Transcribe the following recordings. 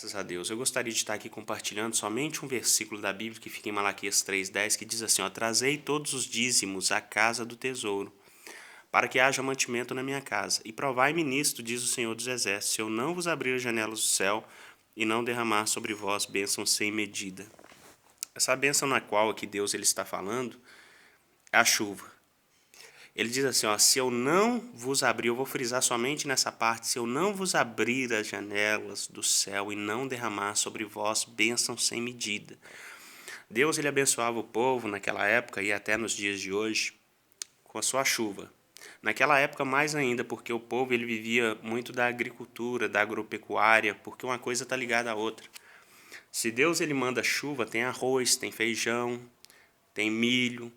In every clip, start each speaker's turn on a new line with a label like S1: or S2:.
S1: Graças a Deus. Eu gostaria de estar aqui compartilhando somente um versículo da Bíblia que fica em Malaquias 3:10, que diz assim, ó, trazei todos os dízimos à casa do tesouro, para que haja mantimento na minha casa. E provai-me nisto, diz o Senhor dos Exércitos, se eu não vos abrir as janelas do céu e não derramar sobre vós bênção sem medida. Essa bênção na qual aqui Deus ele está falando é a chuva. Ele diz assim, ó, se eu não vos abrir, eu vou frisar somente nessa parte, se eu não vos abrir as janelas do céu e não derramar sobre vós bênção sem medida. Deus ele abençoava o povo naquela época e até nos dias de hoje com a sua chuva. Naquela época mais ainda, porque o povo ele vivia muito da agricultura, da agropecuária, porque uma coisa está ligada à outra. Se Deus ele manda chuva, tem arroz, tem feijão, tem milho,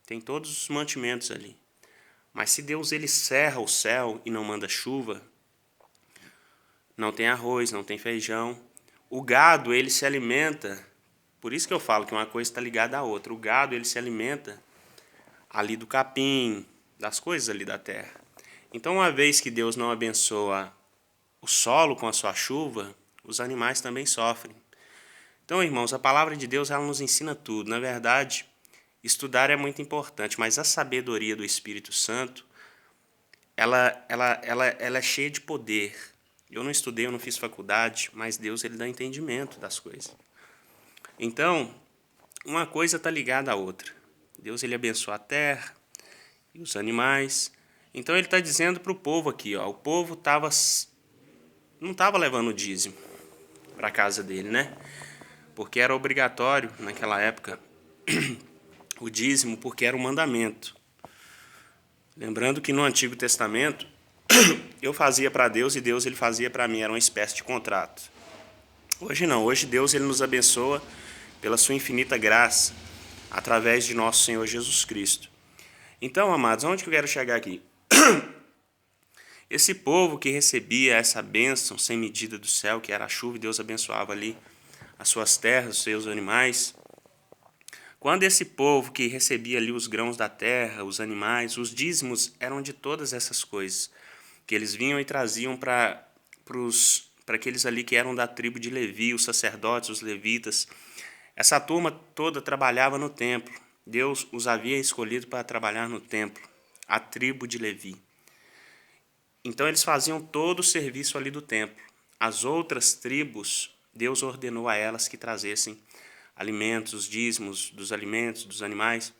S1: tem todos os mantimentos ali. Mas se Deus ele cerra o céu e não manda chuva, não tem arroz, não tem feijão. O gado ele se alimenta, por isso que eu falo que uma coisa está ligada à outra. O gado ele se alimenta ali do capim, das coisas ali da terra. Então, uma vez que Deus não abençoa o solo com a sua chuva, os animais também sofrem. Então, irmãos, a palavra de Deus ela nos ensina tudo. Na verdade, estudar é muito importante, mas a sabedoria do Espírito Santo, ela é cheia de poder. Eu não estudei, eu não fiz faculdade, mas Deus ele dá entendimento das coisas. Então, uma coisa está ligada à outra. Deus ele abençoa a terra e os animais. Então ele está dizendo para o povo aqui, ó, o povo não estava levando o dízimo para a casa dele, né? Porque era obrigatório naquela época o dízimo, porque era um mandamento. Lembrando que no Antigo Testamento eu fazia para Deus e Deus ele fazia para mim, era uma espécie de contrato. Hoje não, hoje Deus ele nos abençoa pela sua infinita graça através de nosso Senhor Jesus Cristo. Então, amados, onde que eu quero chegar aqui? Esse povo que recebia essa bênção sem medida do céu, que era a chuva, e Deus abençoava ali as suas terras, os seus animais. Quando esse povo que recebia ali os grãos da terra, os animais, os dízimos eram de todas essas coisas, que eles vinham e traziam para aqueles ali que eram da tribo de Levi, os sacerdotes, os levitas. Essa turma toda trabalhava no templo. Deus os havia escolhido para trabalhar no templo, a tribo de Levi. Então eles faziam todo o serviço ali do templo. As outras tribos, Deus ordenou a elas que trazessem alimentos, os dízimos dos alimentos, dos animais.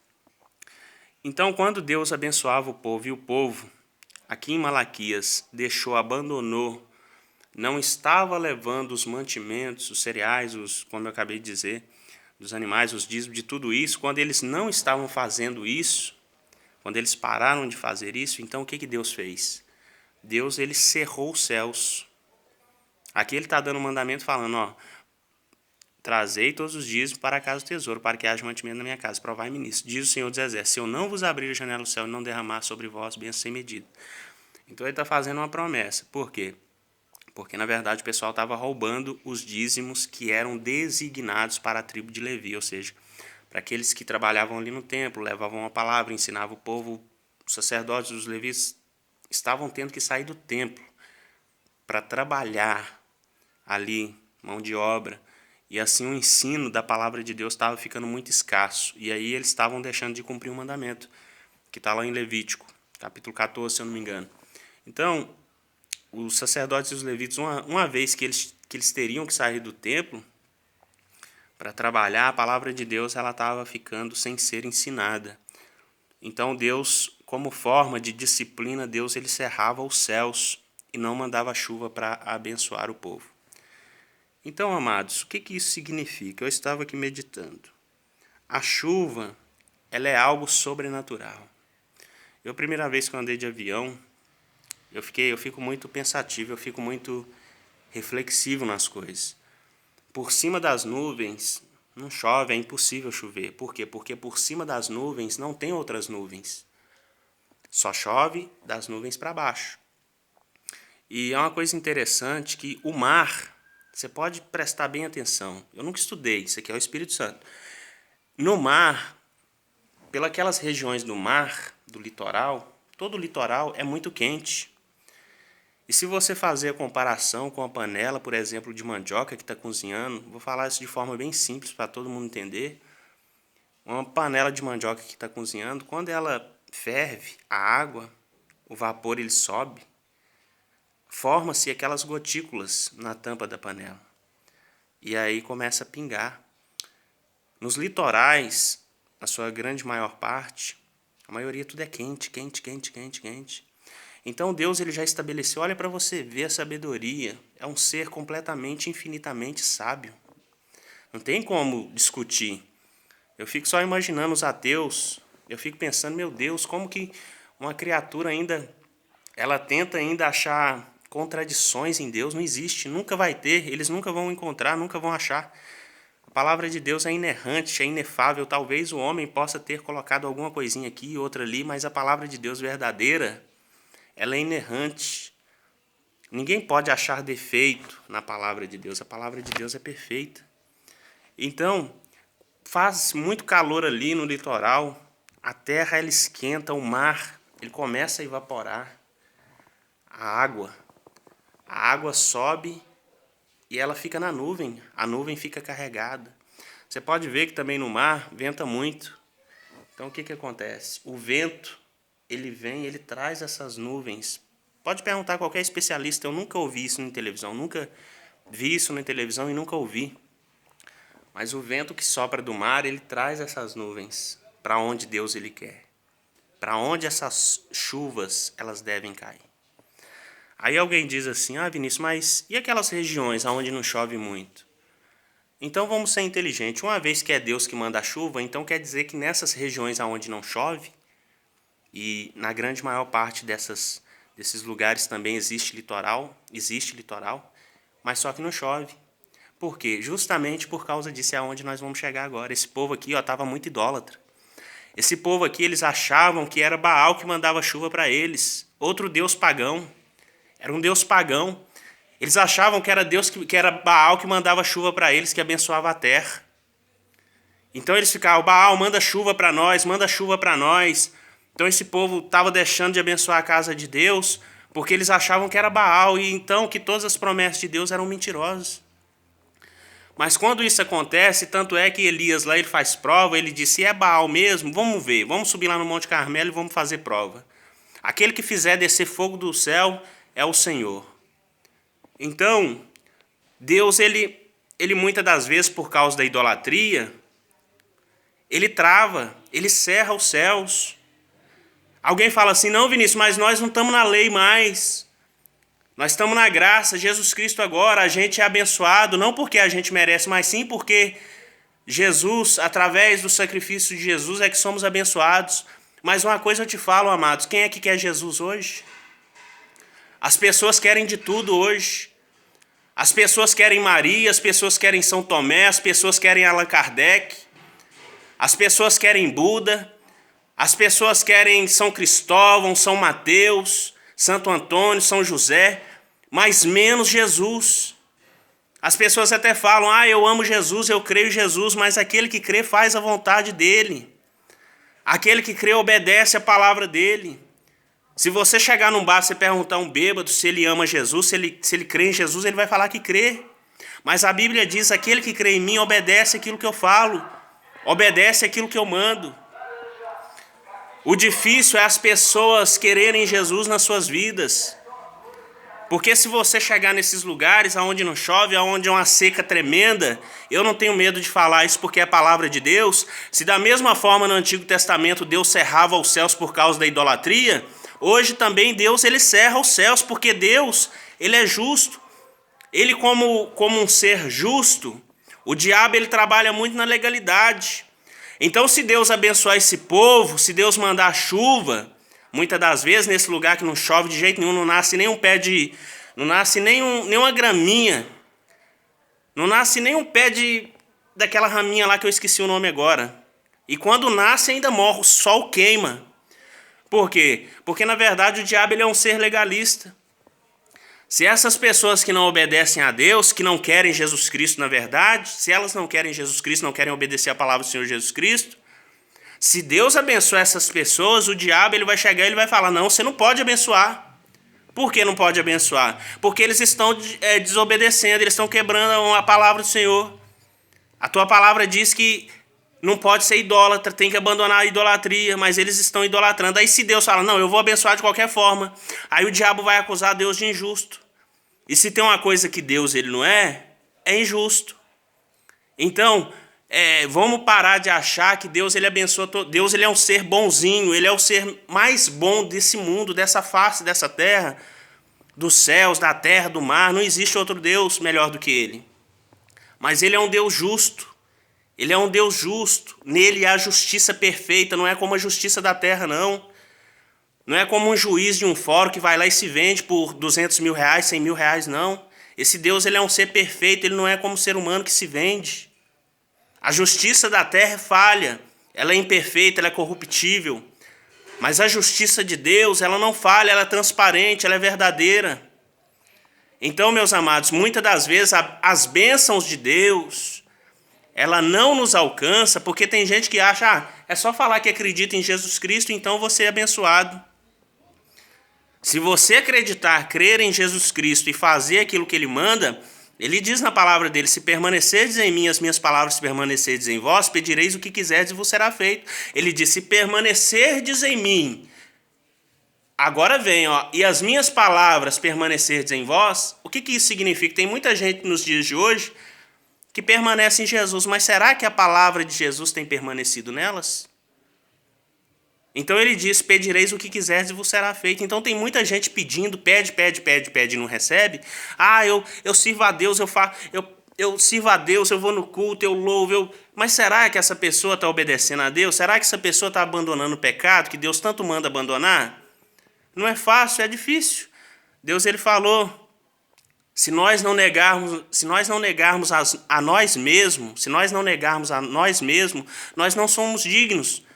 S1: Então, quando Deus abençoava o povo e o povo, aqui em Malaquias, abandonou, não estava levando os mantimentos, os cereais, como eu acabei de dizer, dos animais, os dízimos, de tudo isso, quando eles não estavam fazendo isso, quando eles pararam de fazer isso, então o que Deus fez? Deus ele cerrou os céus. Aqui ele está dando um mandamento falando, ó, trazei todos os dízimos para a casa do tesouro, para que haja mantimento na minha casa. Provai-me nisso. Diz o Senhor dos Exércitos, se eu não vos abrir a janela do céu e não derramar sobre vós bênção sem medida. Então ele está fazendo uma promessa. Por quê? Porque, na verdade, o pessoal estava roubando os dízimos que eram designados para a tribo de Levi, ou seja, para aqueles que trabalhavam ali no templo, levavam a palavra, ensinavam o povo, os sacerdotes, os levitas, estavam tendo que sair do templo para trabalhar ali, mão de obra, e assim o ensino da palavra de Deus estava ficando muito escasso, e aí eles estavam deixando de cumprir um mandamento, que está lá em Levítico, capítulo 14, se eu não me engano. Então, os sacerdotes e os levitas, uma vez que eles teriam que sair do templo para trabalhar, a palavra de Deus ela estava ficando sem ser ensinada. Então Deus, como forma de disciplina, Deus ele cerrava os céus e não mandava chuva para abençoar o povo. Então, amados, o que isso significa? Eu estava aqui meditando. A chuva ela é algo sobrenatural. Eu, a primeira vez que eu andei de avião, eu fico muito pensativo, eu fico muito reflexivo nas coisas. Por cima das nuvens não chove, é impossível chover. Por quê? Porque por cima das nuvens não tem outras nuvens. Só chove das nuvens para baixo. E é uma coisa interessante que o mar, você pode prestar bem atenção. Eu nunca estudei, isso aqui é o Espírito Santo. No mar, pelas regiões do mar, do litoral, todo o litoral é muito quente. E se você fazer a comparação com a panela, por exemplo, de mandioca que está cozinhando, vou falar isso de forma bem simples para todo mundo entender. Uma panela de mandioca que está cozinhando, quando ela ferve a água, o vapor ele sobe, forma-se aquelas gotículas na tampa da panela. E aí começa a pingar. Nos litorais, a sua grande maior parte, a maioria tudo é quente, quente, quente, quente, quente. Então Deus ele já estabeleceu, olha para você ver a sabedoria, é um ser completamente, infinitamente sábio. Não tem como discutir. Eu fico só imaginando os ateus, eu fico pensando, meu Deus, como que uma criatura ainda, ela tenta ainda achar contradições em Deus, não existe, nunca vai ter, eles nunca vão encontrar, nunca vão achar. A palavra de Deus é inerrante, é inefável, talvez o homem possa ter colocado alguma coisinha aqui e outra ali, mas a palavra de Deus verdadeira, ela é inerrante. Ninguém pode achar defeito na palavra de Deus, a palavra de Deus é perfeita. Então, faz muito calor ali no litoral, a terra ela esquenta, o mar ele começa a evaporar, a água sobe e ela fica na nuvem, a nuvem fica carregada. Você pode ver que também no mar venta muito. Então o que que acontece? O vento, ele vem, ele traz essas nuvens. Pode perguntar a qualquer especialista, eu nunca ouvi isso na televisão, nunca vi isso na televisão e nunca ouvi. Mas o vento que sopra do mar, ele traz essas nuvens para onde Deus ele quer. Para onde essas chuvas elas devem cair. Aí alguém diz assim, Vinícius, mas e aquelas regiões onde não chove muito? Então vamos ser inteligentes. Uma vez que é Deus que manda a chuva, então quer dizer que nessas regiões onde não chove, e na grande maior parte desses lugares também existe litoral, mas só que não chove. Por quê? Justamente por causa disso é aonde nós vamos chegar agora. Esse povo aqui estava muito idólatra. Esse povo aqui, eles achavam que era Baal que mandava chuva para eles. Outro deus pagão. Era um deus pagão. Eles achavam que era Deus que era Baal que mandava chuva para eles, que abençoava a terra. Então eles ficavam, Baal, manda chuva para nós, manda chuva para nós. Então esse povo estava deixando de abençoar a casa de Deus, porque eles achavam que era Baal, e então que todas as promessas de Deus eram mentirosas. Mas quando isso acontece, tanto é que Elias lá ele faz prova, ele diz, se é Baal mesmo, vamos ver, vamos subir lá no Monte Carmelo e vamos fazer prova. Aquele que fizer descer fogo do céu é o Senhor. Então, Deus, ele muitas das vezes, por causa da idolatria, ele trava, ele cerra os céus. Alguém fala assim, não, Vinícius, mas nós não estamos na lei mais. Nós estamos na graça, Jesus Cristo agora, a gente é abençoado, não porque a gente merece, mas sim porque Jesus, através do sacrifício de Jesus, é que somos abençoados. Mas uma coisa eu te falo, amados, quem é que quer Jesus hoje? As pessoas querem de tudo hoje. As pessoas querem Maria, as pessoas querem São Tomé, as pessoas querem Allan Kardec, as pessoas querem Buda, as pessoas querem São Cristóvão, São Mateus, Santo Antônio, São José, mas menos Jesus. As pessoas até falam, eu amo Jesus, eu creio em Jesus, mas aquele que crê faz a vontade dele. Aquele que crê obedece a palavra dele. Se você chegar num bar e perguntar a um bêbado se ele ama Jesus, se ele crê em Jesus, ele vai falar que crê. Mas a Bíblia diz, aquele que crê em mim obedece aquilo que eu falo, obedece aquilo que eu mando. O difícil é as pessoas quererem Jesus nas suas vidas. Porque se você chegar nesses lugares onde não chove, onde é uma seca tremenda, eu não tenho medo de falar isso porque é a palavra de Deus. Se da mesma forma no Antigo Testamento Deus cerrava os céus por causa da idolatria, hoje também Deus ele cerra os céus porque Deus ele é justo. Ele como um ser justo, o diabo ele trabalha muito na legalidade. Então se Deus abençoar esse povo, se Deus mandar chuva, muitas das vezes nesse lugar que não chove de jeito nenhum, não nasce nenhum pé de... não nasce nenhuma graminha, não nasce nenhum pé daquela raminha lá que eu esqueci o nome agora. E quando nasce ainda morre, o sol queima. Por quê? Porque na verdade o diabo ele é um ser legalista. Se essas pessoas que não obedecem a Deus, que não querem Jesus Cristo na verdade, se elas não querem Jesus Cristo, não querem obedecer a palavra do Senhor Jesus Cristo, se Deus abençoar essas pessoas, o diabo ele vai chegar e ele vai falar, não, você não pode abençoar. Por que não pode abençoar? Porque eles estão desobedecendo, eles estão quebrando a palavra do Senhor. A tua palavra diz que não pode ser idólatra, tem que abandonar a idolatria, mas eles estão idolatrando. Aí se Deus fala, não, eu vou abençoar de qualquer forma, aí o diabo vai acusar Deus de injusto. E se tem uma coisa que Deus ele não é injusto. Então, vamos parar de achar que Deus ele abençoa todo. Deus ele é um ser bonzinho, ele é o ser mais bom desse mundo, dessa face, dessa terra, dos céus, da terra, do mar. Não existe outro Deus melhor do que ele. Mas ele é um Deus justo. Ele é um Deus justo. Nele há justiça perfeita, não é como a justiça da terra, não. Não é como um juiz de um fórum que vai lá e se vende por 200 mil reais, 100 mil reais, não. Esse Deus ele é um ser perfeito, ele não é como um ser humano que se vende. A justiça da terra é falha, ela é imperfeita, ela é corruptível. Mas a justiça de Deus, ela não falha, ela é transparente, ela é verdadeira. Então, meus amados, muitas das vezes as bênçãos de Deus, ela não nos alcança, porque tem gente que acha, é só falar que acredita em Jesus Cristo, então você é abençoado. Se você acreditar, crer em Jesus Cristo e fazer aquilo que ele manda, ele diz na palavra dele, se permanecerdes em mim, as minhas palavras permanecerdes em vós, pedireis o que quiserdes e vos será feito. Ele diz, se permanecerdes em mim, agora vem, e as minhas palavras permanecerdes em vós, o que isso significa? Tem muita gente nos dias de hoje que permanece em Jesus, mas será que a palavra de Jesus tem permanecido nelas? Então ele diz, pedireis o que quiseres e vos será feito. Então tem muita gente pedindo, pede e não recebe. Eu sirvo a Deus, eu sirvo a Deus, eu vou no culto, eu louvo. Mas será que essa pessoa está obedecendo a Deus? Será que essa pessoa está abandonando o pecado que Deus tanto manda abandonar? Não é fácil, é difícil. Deus ele falou, se nós não negarmos a nós mesmos, nós não somos dignos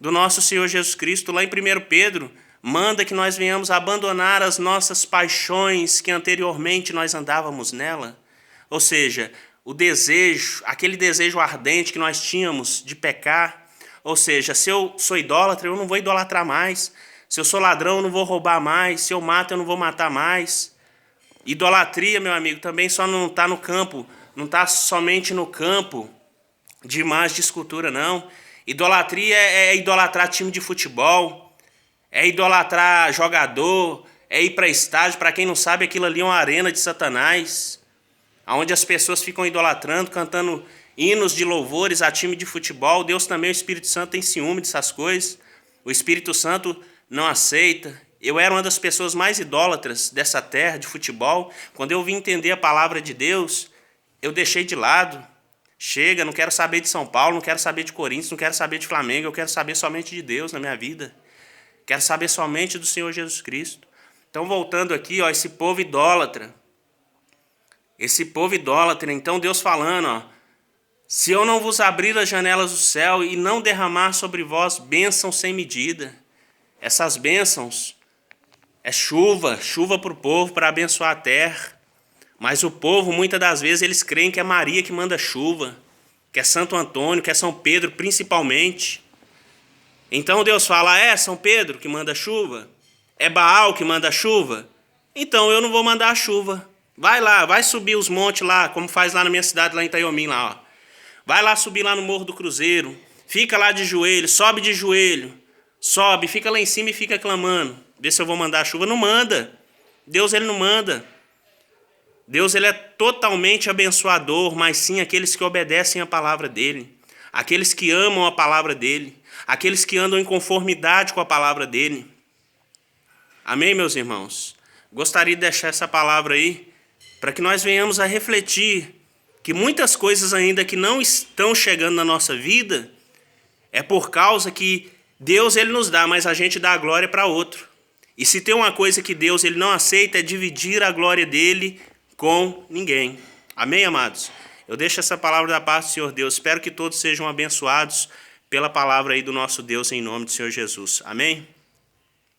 S1: do nosso Senhor Jesus Cristo. Lá em 1 Pedro, manda que nós venhamos abandonar as nossas paixões que anteriormente nós andávamos nela. Ou seja, o desejo, aquele desejo ardente que nós tínhamos de pecar. Ou seja, se eu sou idólatra, eu não vou idolatrar mais. Se eu sou ladrão, eu não vou roubar mais. Se eu mato, eu não vou matar mais. Idolatria, meu amigo, também só não está no campo, não está somente no campo de imagem de escultura, não. Idolatria é idolatrar time de futebol, é idolatrar jogador, é ir para estádio. Para quem não sabe, aquilo ali é uma arena de Satanás, onde as pessoas ficam idolatrando, cantando hinos de louvores a time de futebol. Deus também, o Espírito Santo, tem ciúme dessas coisas. O Espírito Santo não aceita. Eu era uma das pessoas mais idólatras dessa terra de futebol. Quando eu vim entender a palavra de Deus, eu deixei de lado. Chega, não quero saber de São Paulo, não quero saber de Corinthians, não quero saber de Flamengo, eu quero saber somente de Deus na minha vida. Quero saber somente do Senhor Jesus Cristo. Então, voltando aqui, esse povo idólatra. Então Deus falando, se eu não vos abrir as janelas do céu e não derramar sobre vós bênçãos sem medida. Essas bênçãos é chuva para o povo, para abençoar a terra. Mas o povo, muitas das vezes, eles creem que é Maria que manda chuva, que é Santo Antônio, que é São Pedro, principalmente. Então Deus fala, é São Pedro que manda chuva? É Baal que manda chuva? Então eu não vou mandar a chuva. Vai lá, vai subir os montes lá, como faz lá na minha cidade, lá em Itaiomim, lá. Vai lá subir lá no Morro do Cruzeiro, fica lá de joelho, sobe de joelho, sobe, fica lá em cima e fica clamando. Vê se eu vou mandar a chuva. Não manda. Deus ele não manda. Deus ele é totalmente abençoador, mas sim aqueles que obedecem a palavra dele, aqueles que amam a palavra dele, aqueles que andam em conformidade com a palavra dele. Amém, meus irmãos? Gostaria de deixar essa palavra aí, para que nós venhamos a refletir que muitas coisas ainda que não estão chegando na nossa vida, é por causa que Deus ele nos dá, mas a gente dá a glória para outro. E se tem uma coisa que Deus ele não aceita, é dividir a glória dele com ninguém. Amém, amados? Eu deixo essa palavra da paz do Senhor Deus. Espero que todos sejam abençoados pela palavra aí do nosso Deus em nome do Senhor Jesus. Amém?